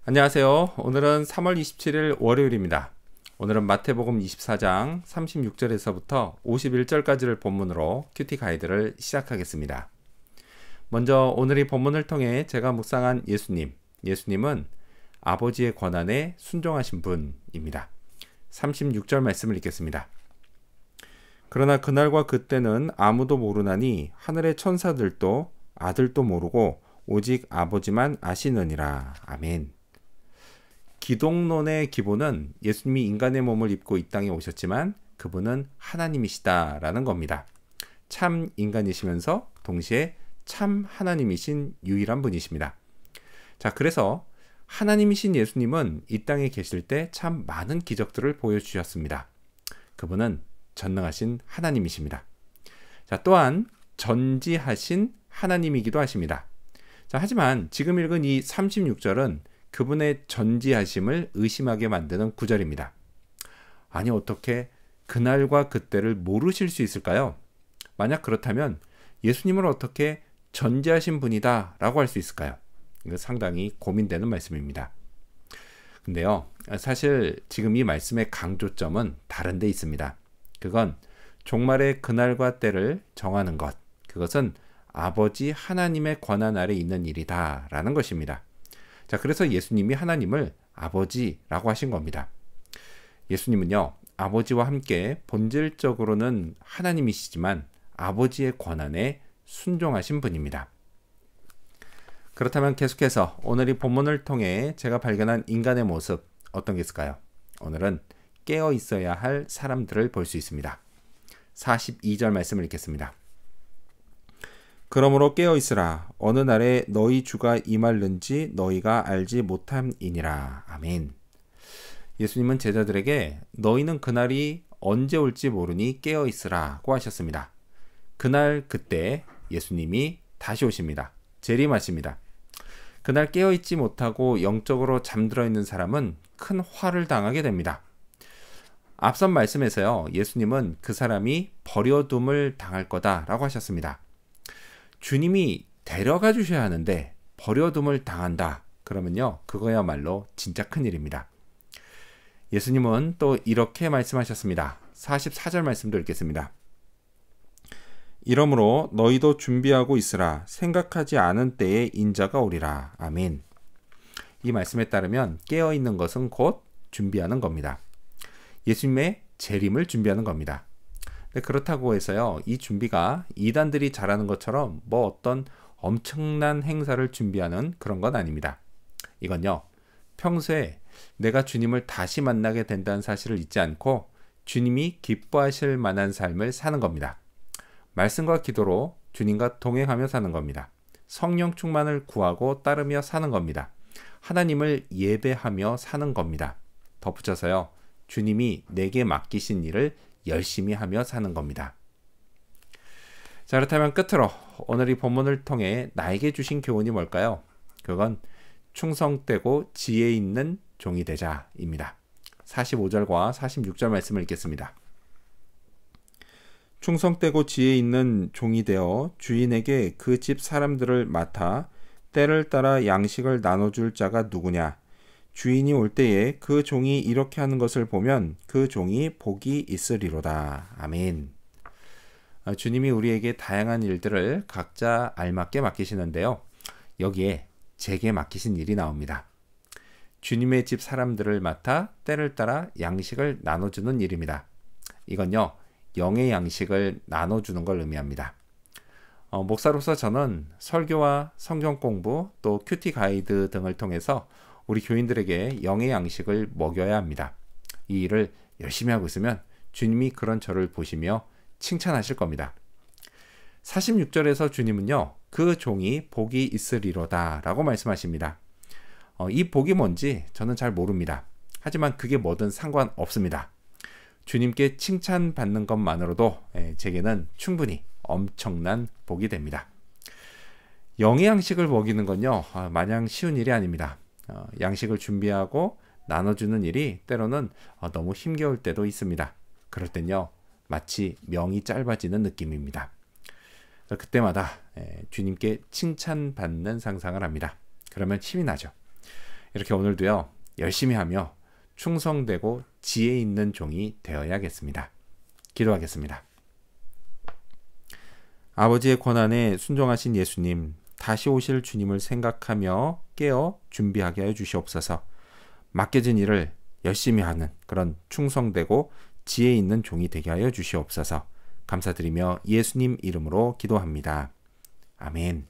안녕하세요. 오늘은 3월 27일 월요일입니다. 오늘은 마태복음 24장 36절에서부터 51절까지를 본문으로 큐티 가이드를 시작하겠습니다. 먼저 오늘 이 본문을 통해 제가 묵상한 예수님은 아버지의 권한에 순종하신 분입니다. 36절 말씀을 읽겠습니다. 그러나 그날과 그때는 아무도 모르나니 하늘의 천사들도 아들도 모르고 오직 아버지만 아시느니라. 아멘. 기독론의 기본은 예수님이 인간의 몸을 입고 이 땅에 오셨지만 그분은 하나님이시다라는 겁니다. 참 인간이시면서 동시에 참 하나님이신 유일한 분이십니다. 자, 그래서 하나님이신 예수님은 이 땅에 계실 때 참 많은 기적들을 보여주셨습니다. 그분은 전능하신 하나님이십니다. 자, 또한 전지하신 하나님이기도 하십니다. 자, 하지만 지금 읽은 이 36절은 그분의 전지하심을 의심하게 만드는 구절입니다. 아니, 어떻게 그날과 그때를 모르실 수 있을까요? 만약 그렇다면 예수님을 어떻게 전지하신 분이다 라고 할 수 있을까요? 이거 상당히 고민되는 말씀입니다. 근데요, 사실 지금 이 말씀의 강조점은 다른 데 있습니다. 그건 종말의 그날과 때를 정하는 것, 그것은 아버지 하나님의 권한 아래 있는 일이다 라는 것입니다. 자, 그래서 예수님이 하나님을 아버지라고 하신 겁니다. 예수님은요, 아버지와 함께 본질적으로는 하나님이시지만 아버지의 권한에 순종하신 분입니다. 그렇다면 계속해서 오늘 이 본문을 통해 제가 발견한 인간의 모습 어떤 게 있을까요? 오늘은 깨어 있어야 할 사람들을 볼 수 있습니다. 42절 말씀을 읽겠습니다. 그러므로 깨어 있으라. 어느 날에 너희 주가 임할는지 너희가 알지 못함이니라. 아멘. 예수님은 제자들에게 너희는 그날이 언제 올지 모르니 깨어 있으라고 하셨습니다. 그날 그때 예수님이 다시 오십니다. 재림하십니다. 그날 깨어 있지 못하고 영적으로 잠들어 있는 사람은 큰 화를 당하게 됩니다. 앞선 말씀에서요, 예수님은 그 사람이 버려둠을 당할 거다라고 하셨습니다. 주님이 데려가 주셔야 하는데 버려둠을 당한다. 그러면요, 그거야말로 진짜 큰일입니다. 예수님은 또 이렇게 말씀하셨습니다. 44절 말씀도 읽겠습니다. 이러므로 너희도 준비하고 있으라. 생각하지 않은 때에 인자가 오리라. 아멘. 이 말씀에 따르면 깨어있는 것은 곧 준비하는 겁니다. 예수님의 재림을 준비하는 겁니다. 그렇다고 해서요, 이 준비가 이단들이 잘하는 것처럼 뭐 어떤 엄청난 행사를 준비하는 그런 건 아닙니다. 이건요, 평소에 내가 주님을 다시 만나게 된다는 사실을 잊지 않고 주님이 기뻐하실 만한 삶을 사는 겁니다. 말씀과 기도로 주님과 동행하며 사는 겁니다. 성령 충만을 구하고 따르며 사는 겁니다. 하나님을 예배하며 사는 겁니다. 덧붙여서요, 주님이 내게 맡기신 일을 열심히 하며 사는 겁니다. 자, 그렇다면 끝으로 오늘 이 본문을 통해 나에게 주신 교훈이 뭘까요? 그건 충성되고 지혜 있는 종이 되자입니다. 45절과 46절 말씀을 읽겠습니다. 충성되고 지혜 있는 종이 되어 주인에게 그 집 사람들을 맡아 때를 따라 양식을 나눠줄 자가 누구냐? 주인이 올 때에 그 종이 이렇게 하는 것을 보면 그 종이 복이 있으리로다. 아멘. 주님이 우리에게 다양한 일들을 각자 알맞게 맡기시는데요, 여기에 제게 맡기신 일이 나옵니다. 주님의 집 사람들을 맡아 때를 따라 양식을 나눠주는 일입니다. 이건요, 영의 양식을 나눠주는 걸 의미합니다. 목사로서 저는 설교와 성경 공부, 또 큐티 가이드 등을 통해서 우리 교인들에게 영의 양식을 먹여야 합니다. 이 일을 열심히 하고 있으면 주님이 그런 저를 보시며 칭찬하실 겁니다. 46절에서 주님은요, 그 종이 복이 있으리로다 라고 말씀하십니다. 이 복이 뭔지 저는 잘 모릅니다. 하지만 그게 뭐든 상관없습니다. 주님께 칭찬받는 것만으로도 제게는 충분히 엄청난 복이 됩니다. 영의 양식을 먹이는 건요, 마냥 쉬운 일이 아닙니다. 양식을 준비하고 나눠주는 일이 때로는 너무 힘겨울 때도 있습니다. 그럴 땐요, 마치 명이 짧아지는 느낌입니다. 그때마다 주님께 칭찬받는 상상을 합니다. 그러면 힘이 나죠. 이렇게 오늘도요, 열심히 하며 충성되고 지혜 있는 종이 되어야겠습니다. 기도하겠습니다. 아버지의 권한에 순종하신 예수님, 다시 오실 주님을 생각하며 깨어 준비하게 하여 주시옵소서. 맡겨진 일을 열심히 하는 그런 충성되고 지혜 있는 종이 되게 하여 주시옵소서. 감사드리며 예수님 이름으로 기도합니다. 아멘.